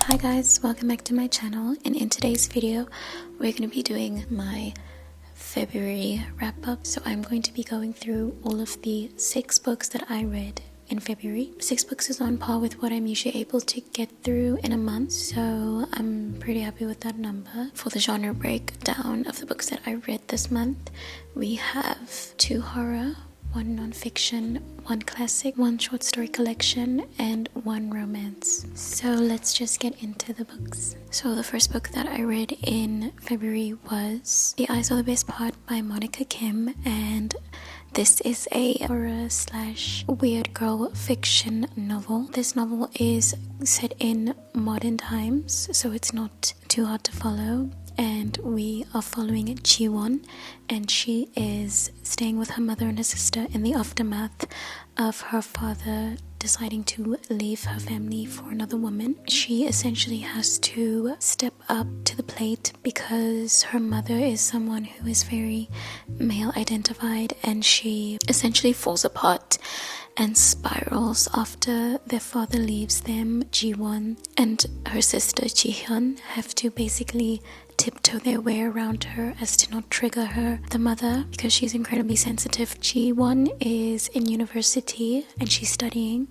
Hi guys, welcome back to my channel, and in today's video we're going to be doing my February wrap up. So I'm going to be going through all of the 6 books that I read in February. 6 books is on par with what I'm usually able to get through in a month, so I'm pretty happy with that number. For the genre breakdown of the books that I read this month, we have 2 horror, 1 non-fiction, 1 classic, 1 short story collection, and 1 romance. So let's just get into the books. So the first book that I read in February was The Eyes Are the Best Part by Monika Kim, and this is a horror / weird girl fiction novel. This novel is set in modern times, so it's not too hard to follow. And we are following Ji-won, and she is staying with her mother and her sister in the aftermath of her father deciding to leave her family for another woman. She essentially has to step up to the plate because her mother is someone who is very male identified, and she essentially falls apart and spirals after their father leaves them. Ji-won and her sister Ji-hyun have to basically tiptoe their way around her as to not trigger her, the mother, because she's incredibly sensitive. Ji-won is in university and she's studying,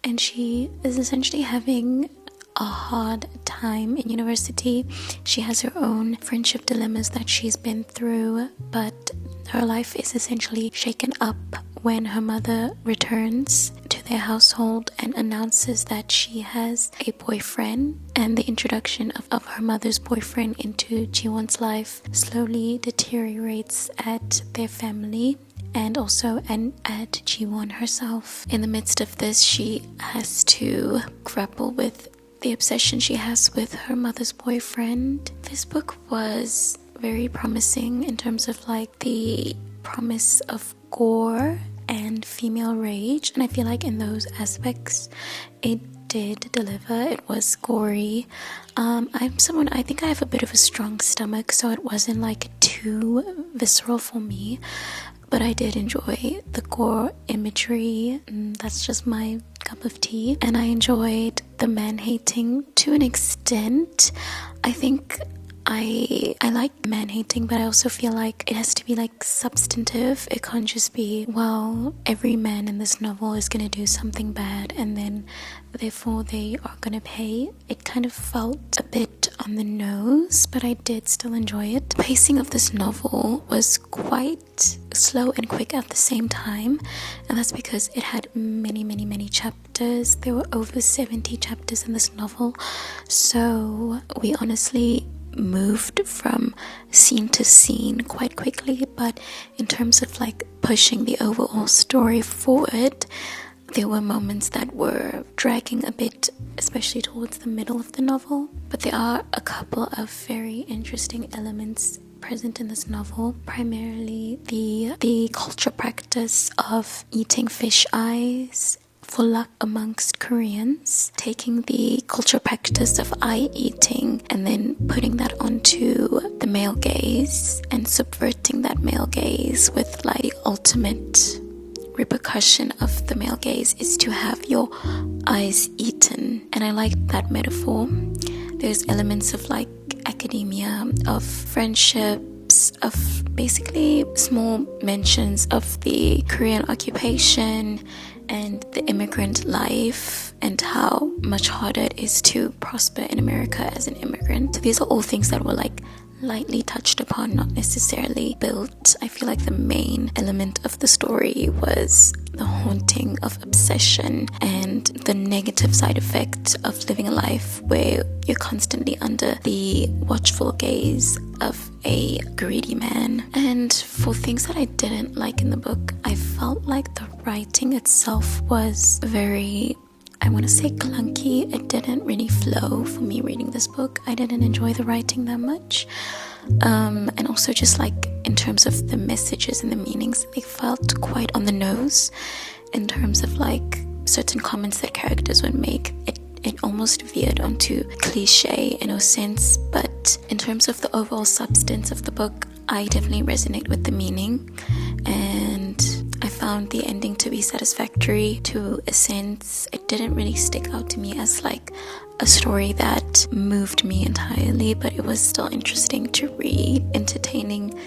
and she is essentially having a hard time in university. She has her own friendship dilemmas that she's been through, but her life is essentially shaken up when her mother returns to their household and announces that she has a boyfriend, and the introduction of her mother's boyfriend into Ji-won's life slowly deteriorates at their family and also at Ji-won herself. In the midst of this, she has to grapple with the obsession she has with her mother's boyfriend. This book was very promising in terms of like the promise of gore and female rage, and I feel like in those aspects it did deliver. It was gory. I'm someone, I think I have a bit of a strong stomach, so it wasn't like too visceral for me, but I did enjoy the gore imagery. That's just my cup of tea, and I enjoyed the man-hating to an extent. I think I like man-hating, but I also feel like it has to be like substantive. It can't just be, well, every man in this novel is going to do something bad and then therefore they are going to pay. It kind of felt a bit on the nose, but I did still enjoy it. The pacing of this novel was quite slow and quick at the same time, and that's because it had many chapters. There were over 70 chapters in this novel, so we honestly moved from scene to scene quite quickly. But in terms of like pushing the overall story forward, there were moments that were dragging a bit, especially towards the middle of the novel. But there are a couple of very interesting elements present in this novel, primarily the culture practice of eating fish eyes for luck amongst Koreans, taking the culture practice of eye eating and then putting that onto the male gaze and subverting that male gaze with like the ultimate repercussion of the male gaze is to have your eyes eaten. And I like that metaphor. There's elements of like academia, of friendships, of basically small mentions of the Korean occupation and the immigrant life and how much harder it is to prosper in America as an immigrant. So these are all things that were like lightly touched upon, not necessarily built. I feel like the main element of the story was the haunting of obsession and the negative side effect of living a life where you're constantly under the watchful gaze of a greedy man. And for things that I didn't like in the book, I felt like the writing itself was very, I want to say, clunky. It didn't really flow for me reading this book. I didn't enjoy the writing that much. And also just like in terms of the messages and the meanings, they felt quite on the nose in terms of like certain comments that characters would make. It almost veered onto cliche in a sense, but in terms of the overall substance of the book, I definitely resonate with the meaning, and I felt found the ending to be satisfactory to a sense. It didn't really stick out to me as like a story that moved me entirely, but it was still interesting to read, entertaining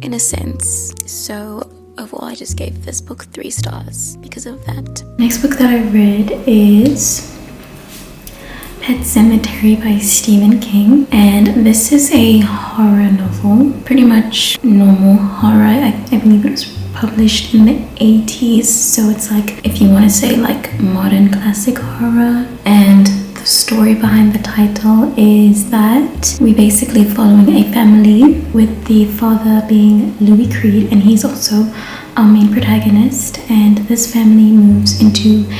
in a sense. So overall, I just gave this book 3 stars because of that. Next book that I read is Pet Sematary by Stephen King, and this is a horror novel, pretty much normal horror. I believe it was published in the 80s, so it's like, if you want to say like modern classic horror. And the story behind the title is that we're basically following a family, with the father being Louis Creed, and he's also our main protagonist. And this family moves into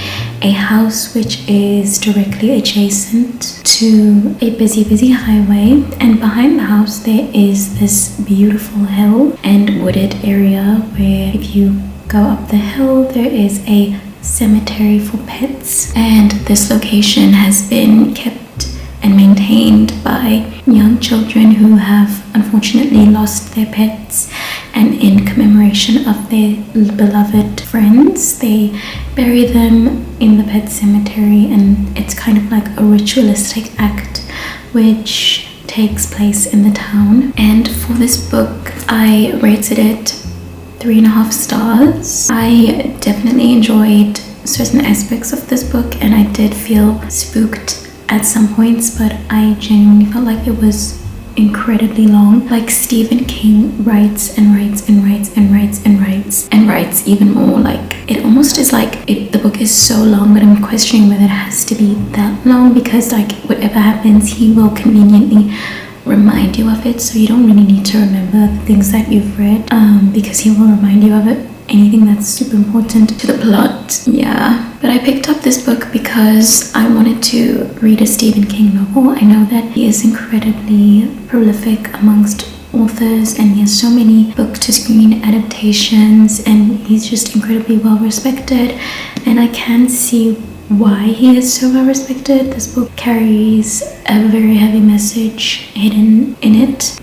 a house which is directly adjacent to a busy highway, and behind the house there is this beautiful hill and wooded area where if you go up the hill there is a cemetery for pets, and this location has been kept and maintained by young children who have unfortunately lost their pets, and in commemoration of their beloved friends they bury them in the pet cemetery, and it's kind of like a ritualistic act which takes place in the town. And for this book I rated it 3.5 stars. I definitely enjoyed certain aspects of this book, and I did feel spooked at some points, but I genuinely felt like it was incredibly long. Like, Stephen King writes and writes and writes and writes and writes and writes even more. Like, it almost is like the book is so long, but I'm questioning whether it has to be that long, because like whatever happens he will conveniently remind you of it, so you don't really need to remember the things that you've read, because he will remind you of it, anything that's super important to the plot. Yeah, but I picked up this book because I wanted to read a Stephen King novel. I know that he is incredibly prolific amongst authors, and he has so many book to screen adaptations, and he's just incredibly well respected, and I can see why he is so well respected. This book carries a very heavy message hidden in it,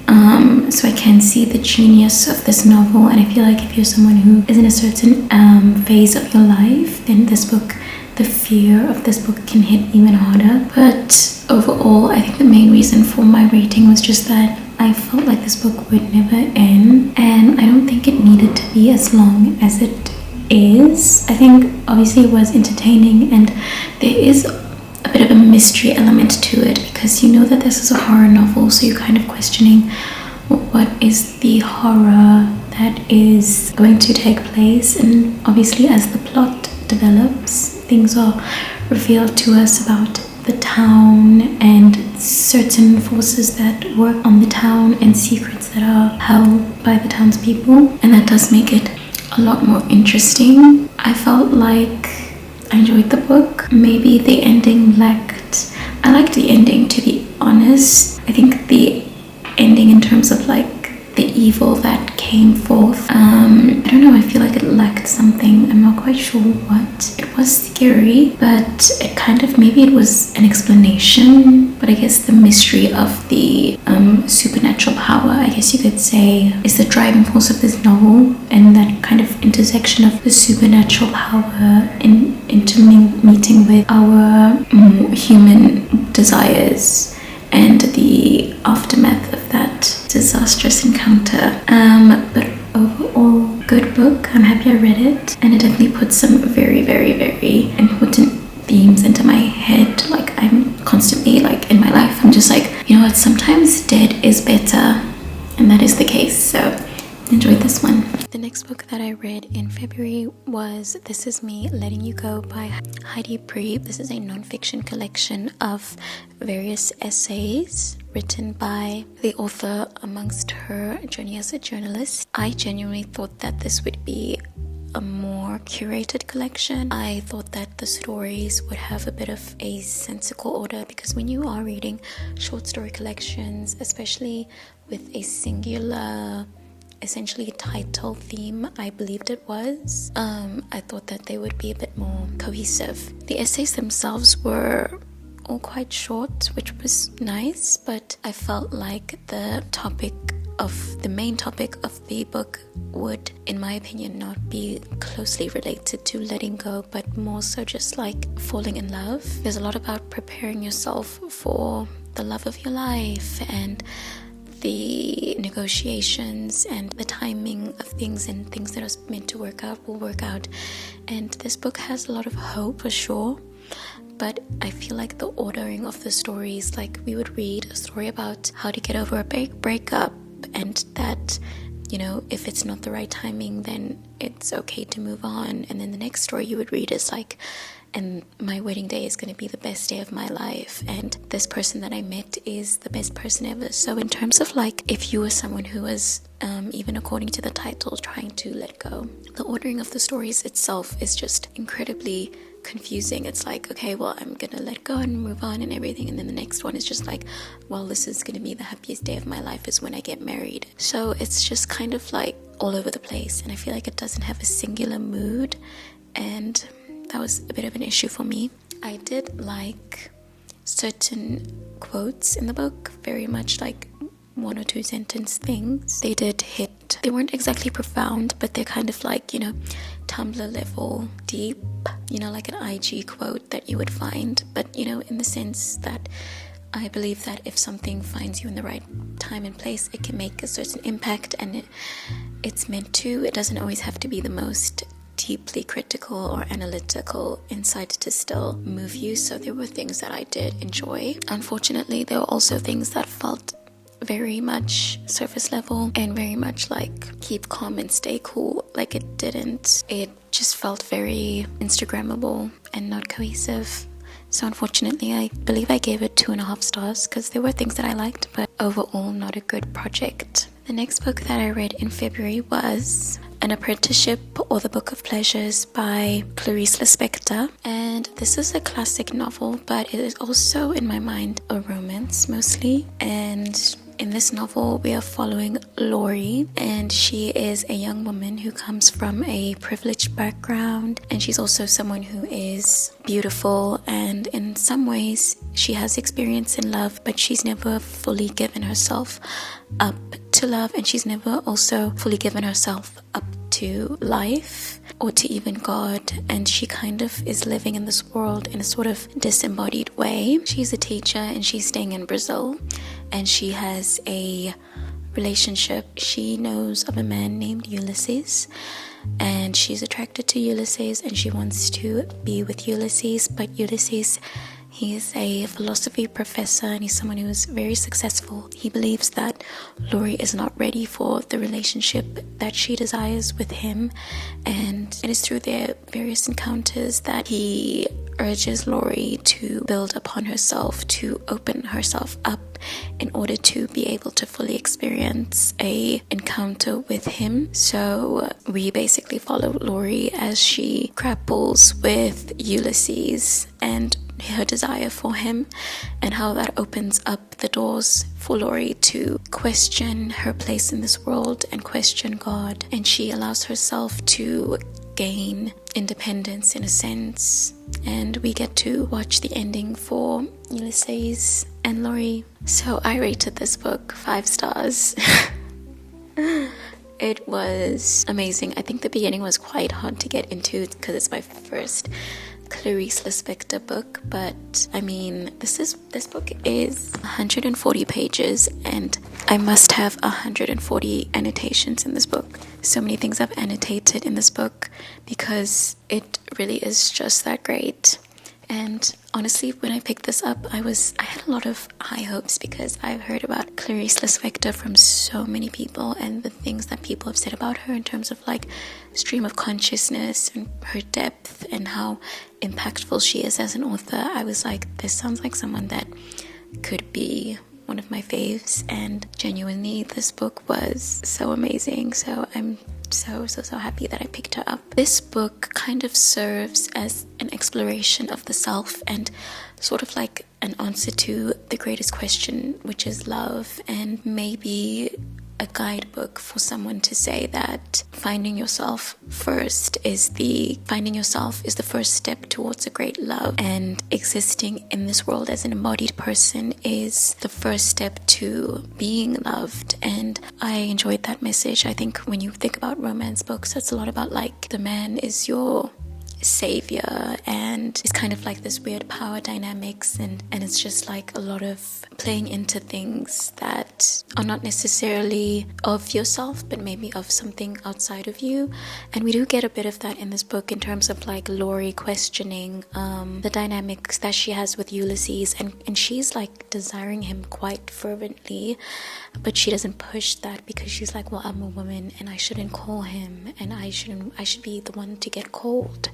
so I can see the genius of this novel, and I feel like if you're someone who is in a certain phase of your life, then this book, the fear of this book can hit even harder. But overall, I think the main reason for my rating was just that I felt like this book would never end, and I don't think it needed to be as long as it is. I think obviously it was entertaining, and there is a bit of a mystery element to it, because you know that this is a horror novel, so you're kind of questioning what is the horror that is going to take place. And obviously as the plot develops, things are revealed to us about the town and certain forces that work on the town and secrets that are held by the townspeople, and that does make it a lot more interesting. I felt like I enjoyed the book. Maybe the ending lacked. I liked the ending, to be honest. I think the ending in terms of like the evil that came forth, I don't know, I feel like it lacked something. I'm not quite sure what. It was scary, but it kind of, maybe it was an explanation, but I guess the mystery of the supernatural power, I guess you could say, is the driving force of this novel, and that kind of intersection of the supernatural power into meeting with our human desires and the aftermath of that disastrous encounter. But overall, good book. I'm happy I read it, and it definitely put some very, very, very important themes into my head. Like, I'm constantly, like, in my life, I'm just like, you know what, sometimes dead is better, and that is the case. So enjoyed this one. The next book that I read in February was This Is Me Letting You Go by Heidi Priebe. This is a non-fiction collection of various essays written by the author amongst her journey as a journalist. I genuinely thought that this would be a more curated collection. I thought that the stories would have a bit of a sensical order, because when you are reading short story collections, especially with a singular, essentially title theme, I believed it was, I thought that they would be a bit more cohesive. The essays themselves were all quite short, which was nice, but I felt like the topic of the main topic of the book would, in my opinion, not be closely related to letting go, but more so just like falling in love. There's a lot about preparing yourself for the love of your life and the negotiations and the timing of things, and things that are meant to work out will work out. And this book has a lot of hope for sure, but I feel like the ordering of the stories, like we would read a story about how to get over a breakup, and that, you know, if it's not the right timing, then it's okay to move on. And then the next story you would read is like, and my wedding day is going to be the best day of my life, and this person that I met is the best person ever. So in terms of like, if you were someone who was, even according to the title, trying to let go, the ordering of the stories itself is just incredibly confusing. It's like, okay, well, I'm gonna let go and move on and everything, and then the next one is just like, well, this is gonna be the happiest day of my life is when I get married. So it's just kind of like all over the place, and I feel like it doesn't have a singular mood, and that was a bit of an issue for me. I did like certain quotes in the book, very much like 1 or 2 sentence things. They did hit, they weren't exactly profound, but they're kind of like, you know, Tumblr level deep, you know, like an IG quote that you would find, but you know, in the sense that I believe that if something finds you in the right time and place, it can make a certain impact, and it's meant to. It doesn't always have to be the most deeply critical or analytical insight to still move you. So there were things that I did enjoy. Unfortunately, there were also things that felt very much surface level and very much like keep calm and stay cool. Like it didn't. It just felt very Instagrammable and not cohesive. So unfortunately, I believe I gave it 2.5 stars because there were things that I liked, but overall not a good project. The next book that I read in February was An Apprenticeship or The Book of Pleasures by Clarice Lispector. And this is a classic novel, but it is also, in my mind, a romance mostly. And in this novel, we are following Lori, and she is a young woman who comes from a privileged background, and she's also someone who is beautiful, and in some ways she has experience in love, but she's never fully given herself up to love, and she's never also fully given herself up to life or to even God, and she kind of is living in this world in a sort of disembodied way. She's a teacher and she's staying in Brazil, and she has a relationship. She knows of a man named Ulysses, and she's attracted to Ulysses, and she wants to be with Ulysses, but Ulysses, he is a philosophy professor, and he's someone who is very successful. He believes that Lori is not ready for the relationship that she desires with him, and it is through their various encounters that he urges Lori to build upon herself, to open herself up in order to be able to fully experience a encounter with him. So we basically follow Lori as she grapples with Ulysses and her desire for him, and how that opens up the doors for Lori to question her place in this world and question God, and she allows herself to gain independence in a sense, and we get to watch the ending for Ulysses and Lori. So I rated this book 5 stars. It was amazing. I think the beginning was quite hard to get into because it's my first Clarice Lispector book, but I mean, this book is 140 pages, and I must have 140 annotations in this book. So many things I've annotated in this book because it really is just that great. And honestly, when I picked this up, I had a lot of high hopes because I've heard about Clarice Lispector from so many people, and the things that people have said about her in terms of like stream of consciousness and her depth and how impactful she is as an author. I was like, this sounds like someone that could be one of my faves, and genuinely this book was so amazing. So I'm so happy that I picked her up. This book kind of serves as an exploration of the self and sort of like an answer to the greatest question, which is love, and maybe a guidebook for someone to say that finding yourself is the first step towards a great love, and existing in this world as an embodied person is the first step to being loved. And I enjoyed that message. I think when you think about romance books, it's a lot about like the man is your savior, and it's kind of like this weird power dynamics, and it's just like a lot of playing into things that are not necessarily of yourself, but maybe of something outside of you. And we do get a bit of that in this book in terms of like Laurie questioning the dynamics that she has with Ulysses, and she's like desiring him quite fervently, but she doesn't push that because she's like, well, I'm a woman and I shouldn't call him, and I should be the one to get called.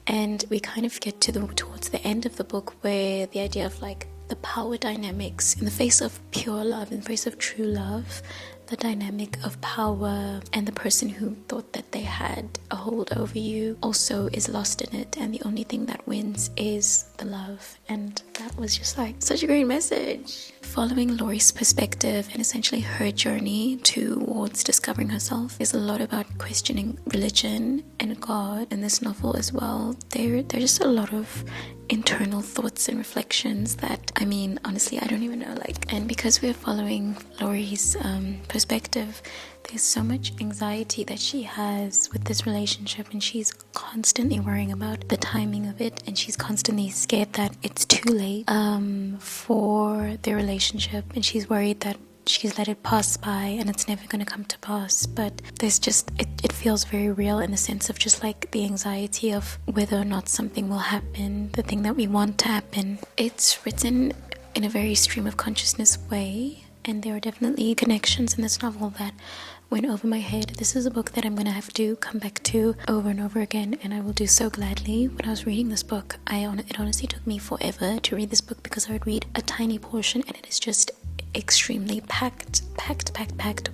And we kind of get towards the end of the book where the idea of like the power dynamics in the face of pure love, in the face of true love, the dynamic of power and the person who thought that they had a hold over you also is lost in it, and the only thing that wins is the love. And that was just like such a great message. Following Laurie's perspective and essentially her journey towards discovering herself is a lot about questioning religion and God in this novel as well. There's just a lot of internal thoughts and reflections that, I mean, honestly, I don't even know, like, and because we're following Laurie's perspective, there's so much anxiety that she has with this relationship, and she's constantly worrying about the timing of it, and she's constantly scared that it's too late for their relationship, and she's worried that she's let it pass by and it's never going to come to pass. But there's just it feels very real in the sense of just like the anxiety of whether or not something will happen, the thing that we want to happen. It's written in a very stream of consciousness way, and there are definitely connections in this novel that went over my head. This is a book that I'm going to have to come back to over and over again, and I will do so gladly. When I was reading this book, it honestly took me forever to read this book because I would read a tiny portion and it is just extremely packed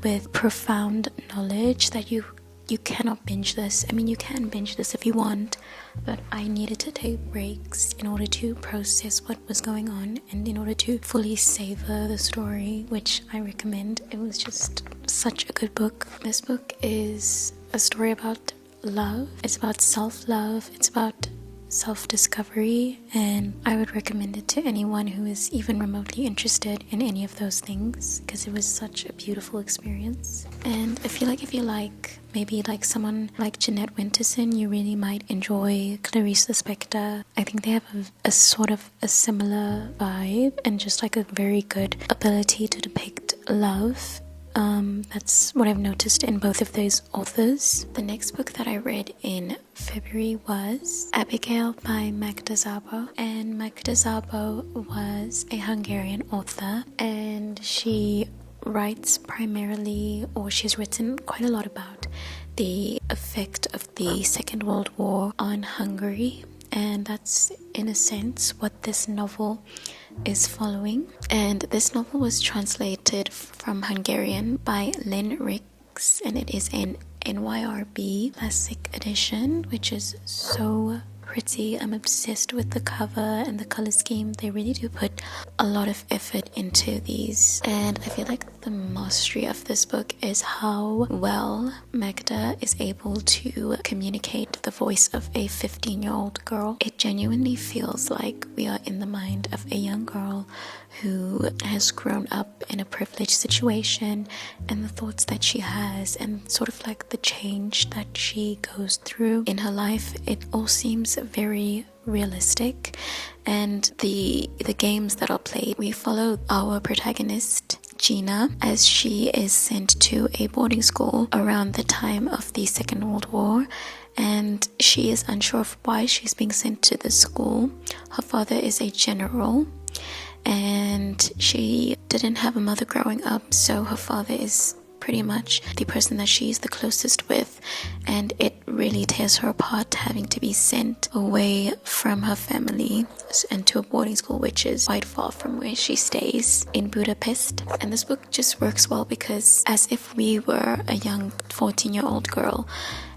with profound knowledge that you cannot binge this. I mean, you can binge this if you want, but I needed to take breaks in order to process what was going on and in order to fully savor the story, which I recommend. It was just such a good book. This book is a story about love. It's about self-love. It's about self-discovery, and I would recommend it to anyone who is even remotely interested in any of those things, because it was such a beautiful experience. And I feel like if you like maybe like someone like Jeanette Winterson, you really might enjoy Clarice Lispector. I think they have a sort of a similar vibe and just like a very good ability to depict love. That's what I've noticed in both of those authors. The next book that I read in February was Abigail by Magda Szabo, and Magda Szabo was a Hungarian author, and she writes primarily, or she's written quite a lot about the effect of the Second World War on Hungary, and that's in a sense what this novel is following. And this novel was translated from Hungarian by Lynn Ricks, and it is an NYRB classic edition, which is so pretty. I'm obsessed with the cover and the color scheme. They really do put a lot of effort into these, and I feel like the mastery of this book is how well Magda is able to communicate the voice of a 15-year-old girl. It genuinely feels like we are in the mind of a young girl who has grown up in a privileged situation, and the thoughts that she has and sort of like the change that she goes through in her life. It all seems very realistic, and the games that are played, we follow our protagonist Gina as she is sent to a boarding school around the time of the Second World War, and she is unsure of why she's being sent to this school. Her father is a general, and she didn't have a mother growing up, so her father is pretty much the person that she's the closest with, and it really tears her apart having to be sent away from her family and to a boarding school which is quite far from where she stays in Budapest. And this book just works well because as if we were a young 14-year-old girl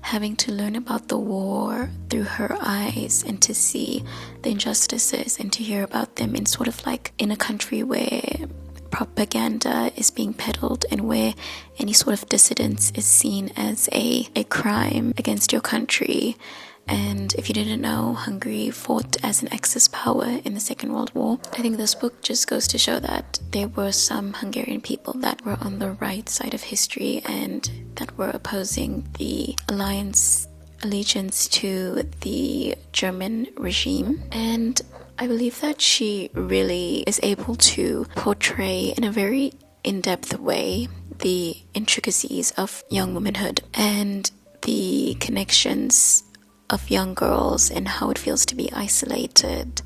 having to learn about the war through her eyes and to see the injustices and to hear about them in sort of like in a country where propaganda is being peddled and where any sort of dissidence is seen as a crime against your country. And if you didn't know, Hungary fought as an Axis power in the Second World War. I think this book just goes to show that there were some Hungarian people that were on the right side of history and that were opposing the allegiance to the German regime. And I believe that she really is able to portray in a very in-depth way the intricacies of young womanhood and the connections of young girls and how it feels to be isolated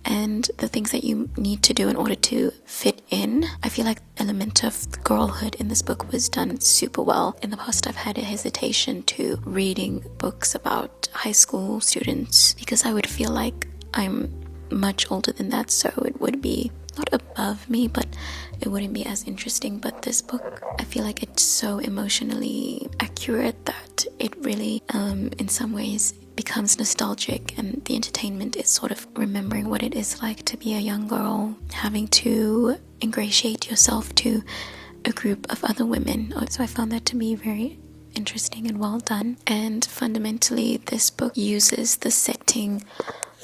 and the things that you need to do in order to fit in. I feel like the element of girlhood in this book was done super well. In the past, I've had a hesitation to reading books about high school students because I would feel like I'm much older than that, so it would be not above me, but it wouldn't be as interesting. But this book, I feel like it's so emotionally accurate that it really, in some ways, becomes nostalgic, and the entertainment is sort of remembering what it is like to be a young girl, having to ingratiate yourself to a group of other women. So I found that to be very interesting and well done. And fundamentally, this book uses the setting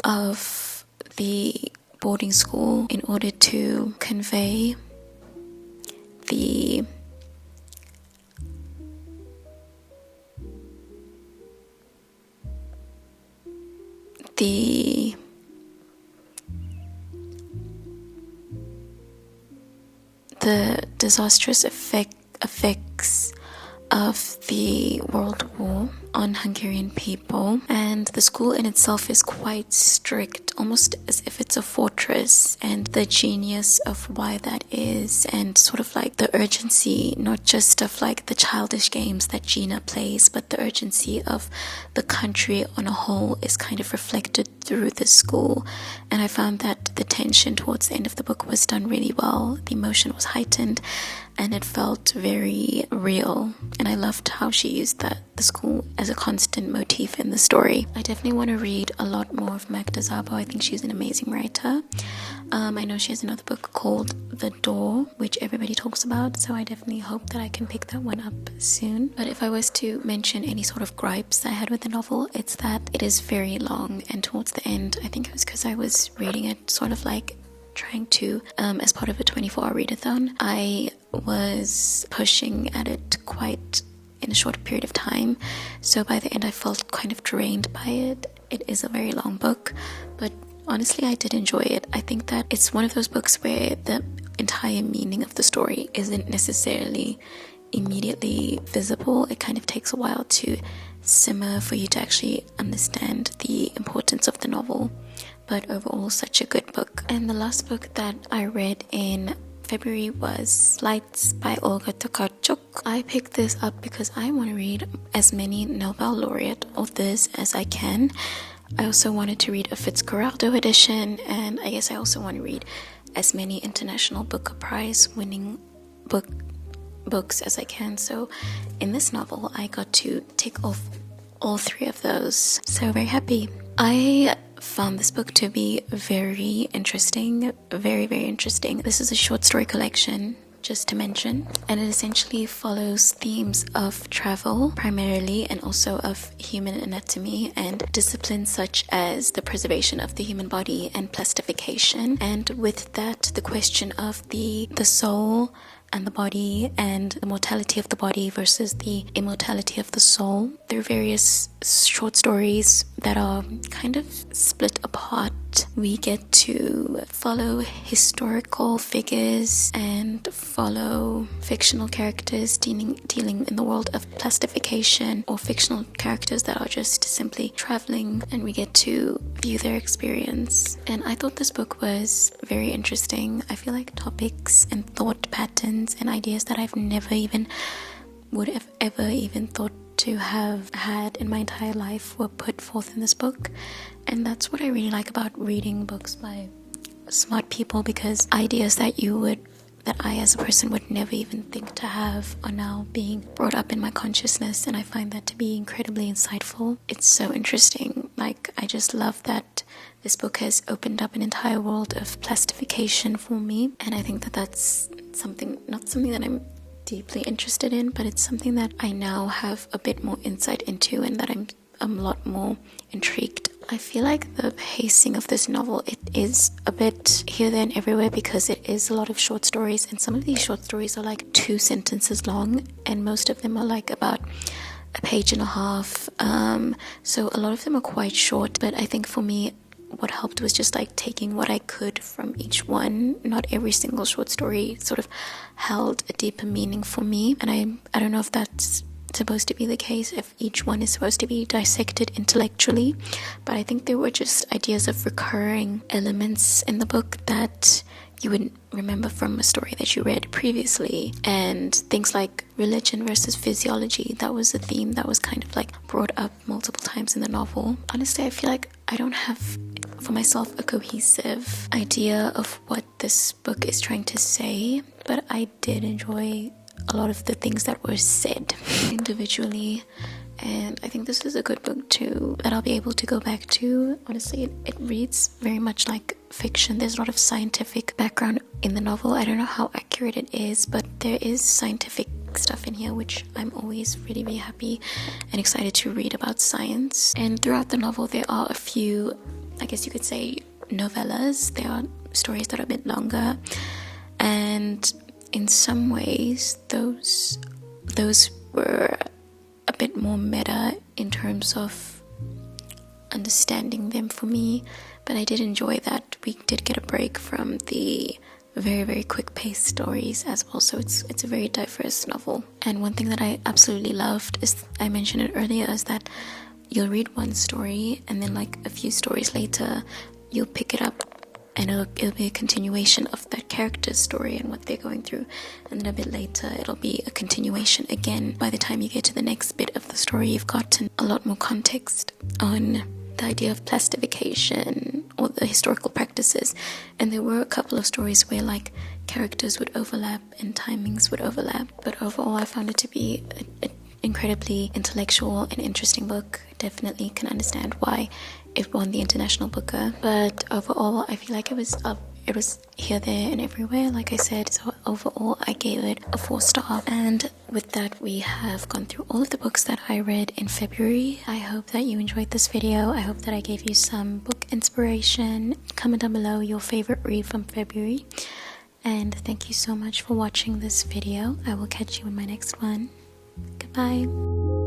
of the boarding school in order to convey the disastrous effects of the World War on Hungarian people. And the school in itself is quite strict, almost as if it's a fortress, and the genius of why that is, and sort of like the urgency, not just of like the childish games that Gina plays, but the urgency of the country on a whole is kind of reflected through the school. And I found that the tension towards the end of the book was done really well. The emotion was heightened and it felt very real, and I loved how she used the school as a constant motif in the story. I definitely want to read a lot more of Magda Szabo. I think she's an amazing writer. I know she has another book called The Door, which everybody talks about, so I definitely hope that I can pick that one up soon. But if I was to mention any sort of gripes I had with the novel, it's that it is very long, and towards the end, I think it was because I was reading it sort of like trying to, as part of a 24-hour readathon, I was pushing at it quite in a short period of time. So by the end, I felt kind of drained by it. It is a very long book, but honestly, I did enjoy it. I think that it's one of those books where the entire meaning of the story isn't necessarily immediately visible. It kind of takes a while to simmer for you to actually understand the importance of the novel. But overall, such a good book. And the last book that I read in February was Lights by Olga Tokarczuk. I picked this up because I want to read as many Nobel laureate authors as I can. I also wanted to read a Fitzcarraldo edition, and I guess I also want to read as many International Booker Prize winning books as I can. So in this novel, I got to tick off all three of those. So very happy. I found this book to be very interesting, very, very interesting. This is a short story collection, just to mention, and it essentially follows themes of travel primarily, and also of human anatomy and disciplines such as the preservation of the human body and plastification, and with that the question of the soul and the body, and the mortality of the body versus the immortality of the soul. There are various short stories that are kind of split apart. We get to follow historical figures and follow fictional characters dealing in the world of plastification, or fictional characters that are just simply traveling, and we get to view their experience. And I thought this book was very interesting. I feel like topics and thought patterns and ideas that I've never even would have ever even thought to have had in my entire life were put forth in this book. And that's what I really like about reading books by smart people, because ideas that I as a person would never even think to have are now being brought up in my consciousness, and I find that to be incredibly insightful. It's so interesting. Like, I just love that this book has opened up an entire world of plastification for me, and I think that that's not something that I'm deeply interested in, but it's something that I now have a bit more insight into and that I'm a lot more intrigued. I feel like the pacing of this novel, it is a bit here, there and everywhere because it is a lot of short stories, and some of these short stories are like 2 sentences long, and most of them are like about a page and a half. So a lot of them are quite short, but I think for me what helped was just like taking what I could from each one. Not every single short story sort of held a deeper meaning for me, and I don't know if that's supposed to be the case, if each one is supposed to be dissected intellectually, but I think there were just ideas of recurring elements in the book that you wouldn't remember from a story that you read previously, and things like religion versus physiology. That was a theme that was kind of like brought up multiple times in the novel. Honestly, I feel like I don't have for myself a cohesive idea of what this book is trying to say, but I did enjoy a lot of the things that were said individually, and I think this is a good book too that I'll be able to go back to. Honestly, it reads very much like fiction. There's a lot of scientific background in the novel. I don't know how accurate it is, but there is scientific stuff in here, which I'm always really, really happy and excited to read about science. And throughout the novel there are a few, I guess you could say, novellas. There are stories that are a bit longer, and in some ways those were a bit more meta in terms of understanding them for me, but I did enjoy that we did get a break from the very, very quick paced stories as well. So it's a very diverse novel. And one thing that I absolutely loved is, I mentioned it earlier, is that you'll read one story and then like a few stories later you'll pick it up and it'll be a continuation of that character's story and what they're going through, and then a bit later it'll be a continuation again. By the time you get to the next bit of the story, you've gotten a lot more context on the idea of plastification or the historical practices. And there were a couple of stories where like characters would overlap and timings would overlap, but overall I found it to be an incredibly intellectual and interesting book. Definitely can understand why it won the International Booker, but overall I feel like it was here, there and everywhere, like I said. So overall I gave it a 4-star. And with that, we have gone through all of the books that I read in February. I hope that you enjoyed this video. I hope that I gave you some book inspiration. Comment down below your favorite read from February, and thank you so much for watching this video. I will catch you in my next one. Goodbye.